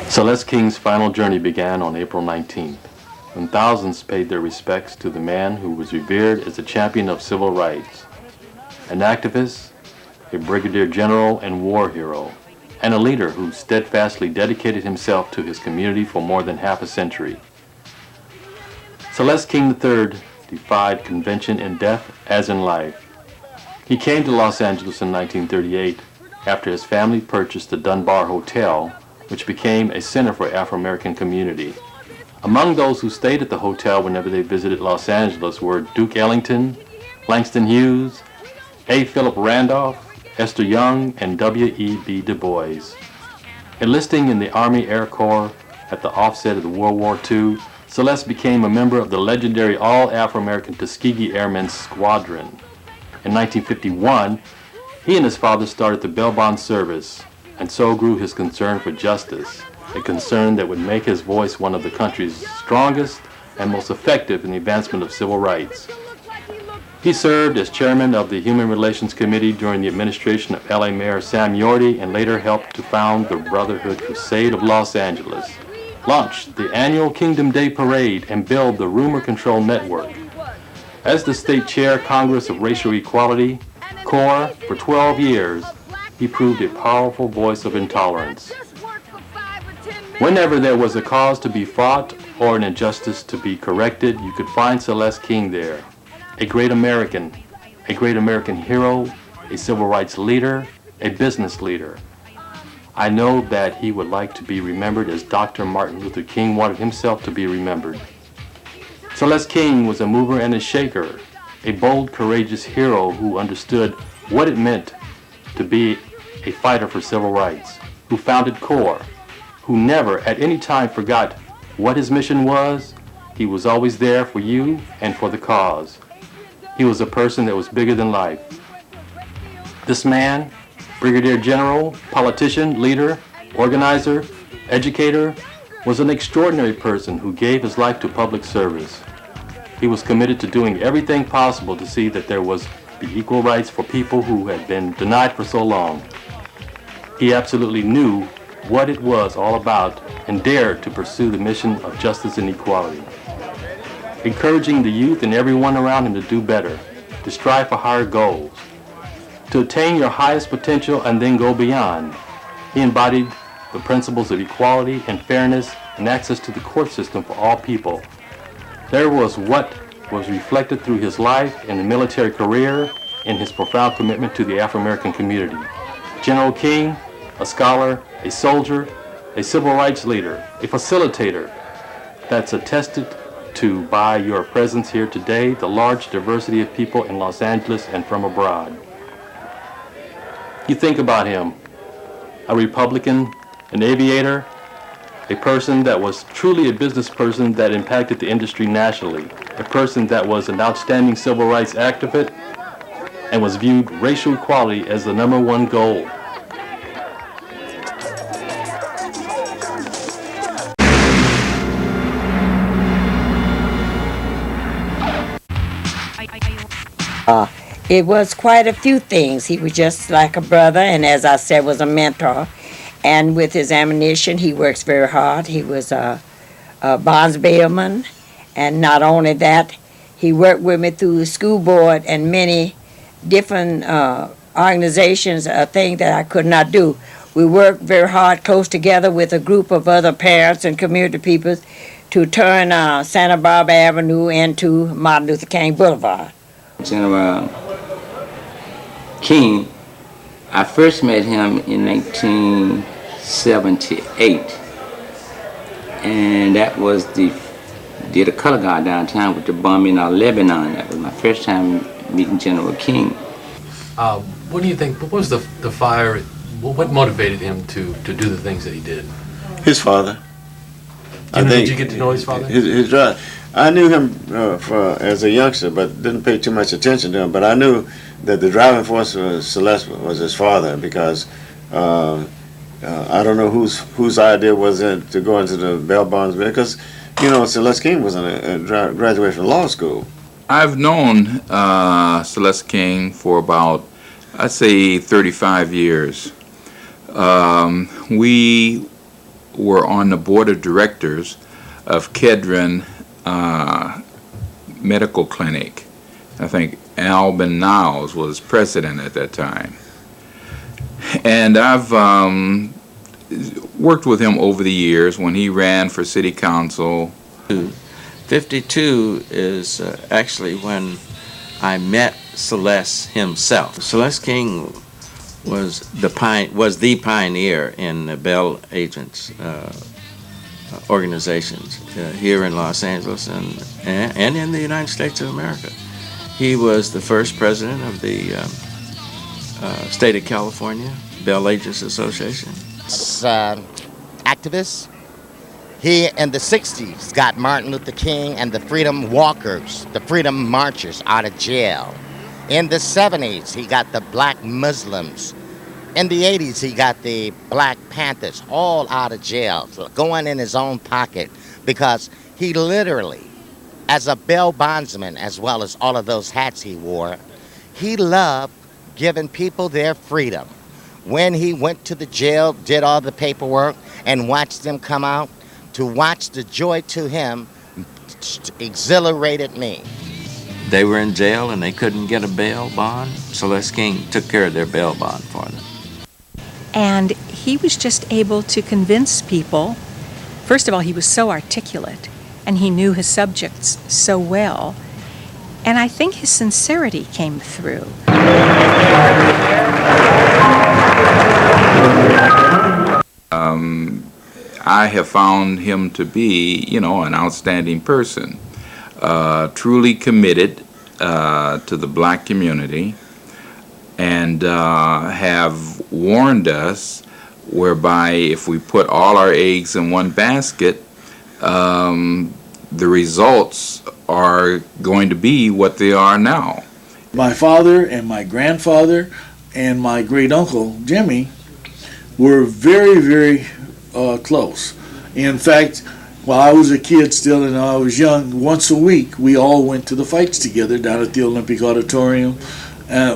Celeste King's final journey began on April 19th, when thousands paid their respects to the man who was revered as a champion of civil rights, an activist, a brigadier general and war hero, and a leader who steadfastly dedicated himself to his community for more than half a century. Celeste King III defied convention in death as in life. He came to Los Angeles in 1938 after his family purchased the Dunbar Hotel, which became a center for Afro-American community. Among those who stayed at the hotel whenever they visited Los Angeles were Duke Ellington, Langston Hughes, A. Philip Randolph, Esther Young, and W.E.B. Du Bois. Enlisting in the Army Air Corps at the offset of the World War II, Celeste became a member of the legendary all-Afro-American Tuskegee Airmen Squadron. In 1951, he and his father started the Bail Bond Service, and so grew his concern for justice, a concern that would make his voice one of the country's strongest and most effective in the advancement of civil rights. He served as chairman of the Human Relations Committee during the administration of LA Mayor Sam Yorty and later helped to found the Brotherhood Crusade of Los Angeles, launched the annual Kingdom Day Parade, and built the Rumor Control Network. As the state chair Congress of Racial Equality, CORE, for 12 years, he proved a powerful voice of intolerance. Whenever there was a cause to be fought or an injustice to be corrected, you could find Celeste King there. A great American hero, a civil rights leader, a business leader. I know that he would like to be remembered as Dr. Martin Luther King wanted himself to be remembered. Celeste King was a mover and a shaker, a bold, courageous hero who understood what it meant to be a fighter for civil rights, who founded CORE, who never at any time forgot what his mission was. He was always there for you and for the cause. He was a person that was bigger than life. This man, brigadier general, politician, leader, organizer, educator, was an extraordinary person who gave his life to public service. He was committed to doing everything possible to see that there was the equal rights for people who had been denied for so long. He absolutely knew what it was all about and dared to pursue the mission of justice and equality, encouraging the youth and everyone around him to do better, to strive for higher goals, to attain your highest potential and then go beyond. He embodied the principles of equality and fairness and access to the court system for all people. There was what was reflected through his life and military career and his profound commitment to the Afro-American community. General King, a scholar, a soldier, a civil rights leader, a facilitator. That's attested to by your presence here today, the large diversity of people in Los Angeles and from abroad. You think about him, a Republican, an aviator, a person that was truly a business person that impacted the industry nationally, a person that was an outstanding civil rights activist and was viewed racial equality as the #1 goal. It was quite a few things. He was just like a brother, and as I said, was a mentor. And with his ammunition, he works very hard. He was a bonds bailman, and not only that, he worked with me through the school board and many different organizations, a thing that I could not do. We worked very hard, close together with a group of other parents and community people to turn Santa Barbara Avenue into Martin Luther King Boulevard. General King, I first met him in 1978, and that was did a color guard downtown with the bombing of Lebanon. That was my first time meeting General King. What do you think, what was the fire, what motivated him to do the things that he did? His father. Did you get to know his father? His drive. I knew him as a youngster, but didn't pay too much attention to him. But I knew that the driving force for Celeste was his father, because I don't know whose idea was it to go into the bail bonds, because Celeste King was graduated from law school. I've known Celeste King for about, I'd say, 35 years. We were on the board of directors of Kedron Medical Clinic. I think Alban Niles was president at that time. And I've worked with him over the years when he ran for city council. 52 is actually when I met CELES himself. CELES King was the pioneer in the Bell Agents organizations here in Los Angeles and in the United States of America. He was the first president of the state of California Bell Agents Association. Activist. He, in the 60s, got Martin Luther King and the Freedom Walkers, the Freedom Marchers, out of jail. In the 70s, he got the Black Muslims. In the 80s, he got the Black Panthers, all out of jail, going in his own pocket, because he literally, as a bail bondsman, as well as all of those hats he wore, he loved giving people their freedom. When he went to the jail, did all the paperwork, and watched them come out, to watch the joy to him exhilarated me. They were in jail and they couldn't get a bail bond. CELES King took care of their bail bond for them. And he was just able to convince people. First of all, he was so articulate and he knew his subjects so well. And I think his sincerity came through. I have found him to be, an outstanding person, truly committed to the black community, and have warned us whereby if we put all our eggs in one basket, the results are going to be what they are now. My father and my grandfather and my great uncle Jimmy were very, very close. In fact, while I was a kid still and I was young, once a week we all went to the fights together down at the Olympic Auditorium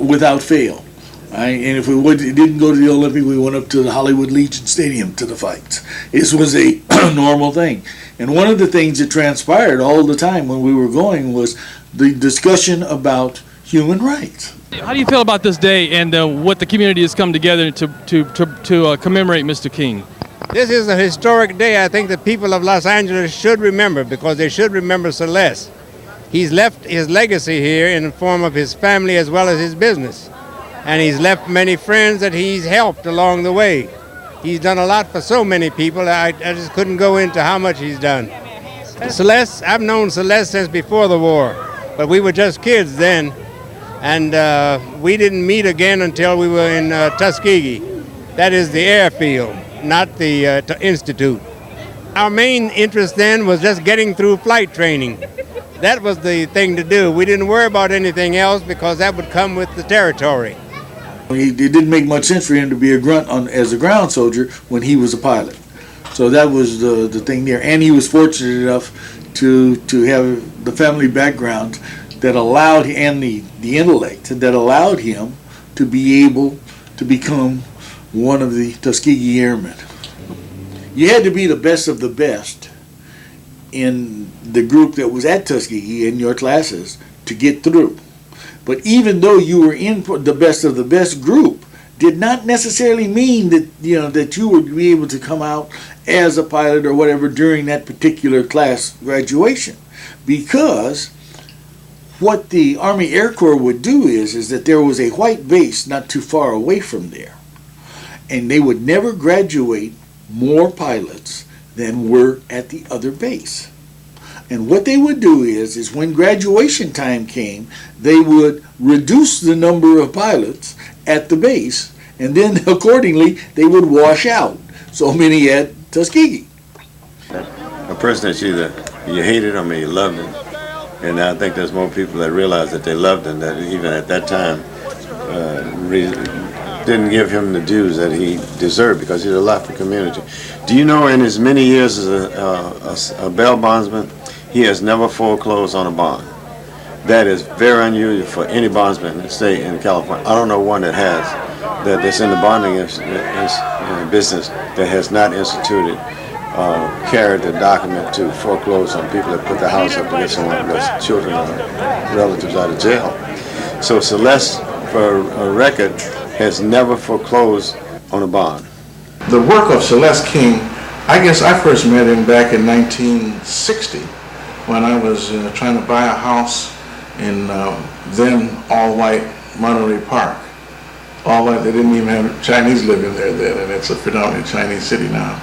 without fail. And if we didn't go to the Olympic, we went up to the Hollywood Legion Stadium to the fights. This was a normal thing. And one of the things that transpired all the time when we were going was the discussion about human rights. How do you feel about this day and what the community has come together to commemorate Mr. King? This is a historic day I think the people of Los Angeles should remember, because they should remember CELES. He's left his legacy here in the form of his family as well as his business. And he's left many friends that he's helped along the way. He's done a lot for so many people, I just couldn't go into how much he's done. CELES, I've known CELES since before the war, but we were just kids then. And we didn't meet again until we were in Tuskegee. That is the airfield, not the institute. Our main interest then was just getting through flight training. That was the thing to do. We didn't worry about anything else because that would come with the territory. It didn't make much sense for him to be a grunt as a ground soldier when he was a pilot. So that was the thing there. And he was fortunate enough to have the family background that allowed, and the intellect that allowed him to be able to become one of the Tuskegee Airmen. You had to be the best of the best in the group that was at Tuskegee in your classes to get through. But even though you were in the best of the best group, did not necessarily mean that that you would be able to come out as a pilot or whatever during that particular class graduation, because what the Army Air Corps would do is that there was a white base not too far away from there, and they would never graduate more pilots than were at the other base. And what they would do is when graduation time came, they would reduce the number of pilots at the base, and then accordingly they would wash out so many at Tuskegee. A person that you hated him or you loved him, and I think there's more people that realize that they loved him, that even at that time didn't give him the dues that he deserved, because he did a lot for the community. Do you know, in his many years as a bail bondsman, he has never foreclosed on a bond. That is very unusual for any bondsman in the state in California. I don't know one that has, that's in the bonding business, that has not instituted carried the document to foreclose on people that put the house up to get someone that's children or relatives out of jail. So Celeste, for a record, has never foreclosed on a bond. The work of Celeste King, I guess I first met him back in 1960 when I was trying to buy a house in then all-white Monterey Park. All-white, they didn't even have Chinese living there then, and it's a predominantly Chinese city now.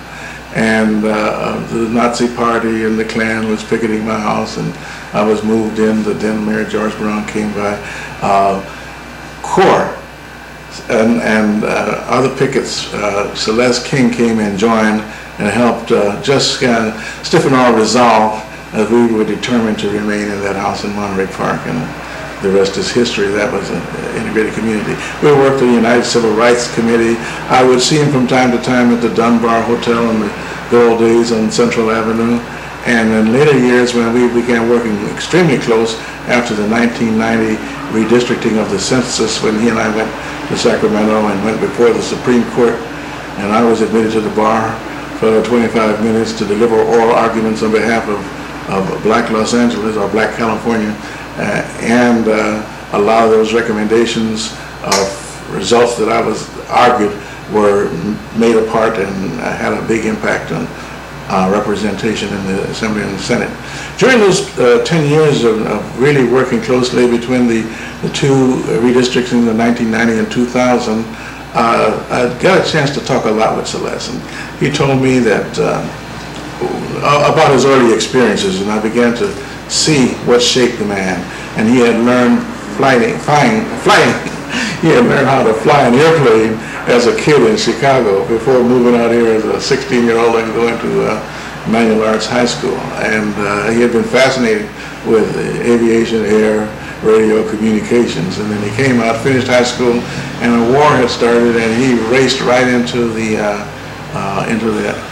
And the Nazi Party and the Klan was picketing my house, and I was moved in. The then Mayor George Brown came by. Corps and other pickets, Celeste King came and joined and helped just kind of stiffen our resolve as we were determined to remain in that house in Monterey Park, and the rest is history. That was an integrated community. We worked for the United Civil Rights Committee. I would see him from time to time at the Dunbar Hotel in the good old days on Central Avenue. And in later years, when we began working extremely close after the 1990 redistricting of the census, when he and I went to Sacramento and went before the Supreme Court, and I was admitted to the bar for 25 minutes to deliver oral arguments on behalf of Black Los Angeles or Black California, and a lot of those recommendations of results that I was argued were made a part and had a big impact on representation in the Assembly and the Senate. During those 10 years of really working closely between the two redistrictings in 1990 and 2000, I got a chance to talk a lot with Celeste, and he told me that about his early experiences, and I began to see what shaped the man. And he had learned flying. He had learned how to fly an airplane as a kid in Chicago before moving out here as a 16-year-old and going to Manual Arts High School. And he had been fascinated with aviation, air, radio, communications. And then he came out, finished high school, and a war had started, and he raced right into the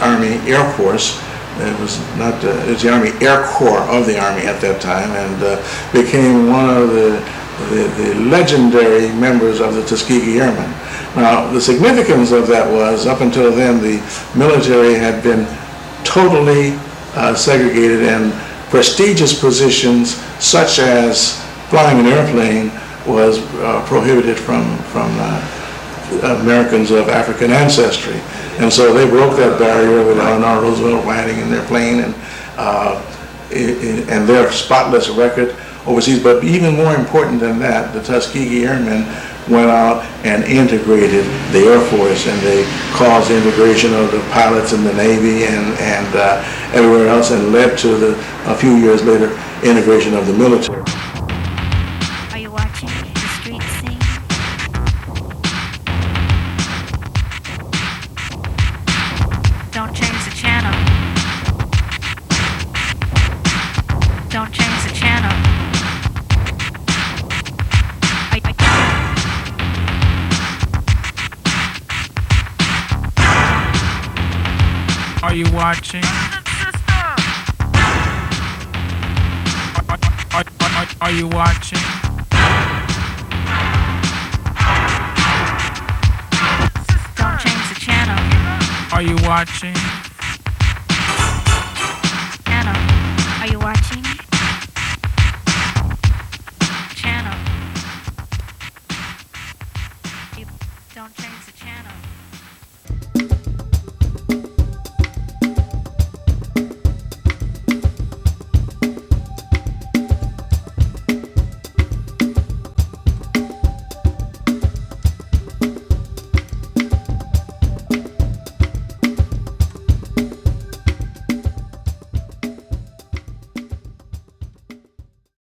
Army Air Force. It was not it was the Army Air Corps of the Army at that time, and became one of the legendary members of the Tuskegee Airmen. Now, the significance of that was, up until then, the military had been totally segregated, and prestigious positions such as flying an airplane was prohibited from Americans of African ancestry. And so they broke that barrier with Eleanor Roosevelt riding in their plane and their spotless record overseas. But even more important than that, the Tuskegee Airmen went out and integrated the Air Force, and they caused the integration of the pilots in the Navy and everywhere else, and led to a few years later, integration of the military. Are you watching the street scene? Don't change the channel. Don't change the channel. Are you watching? Are you watching? Don't change the channel. Are you watching?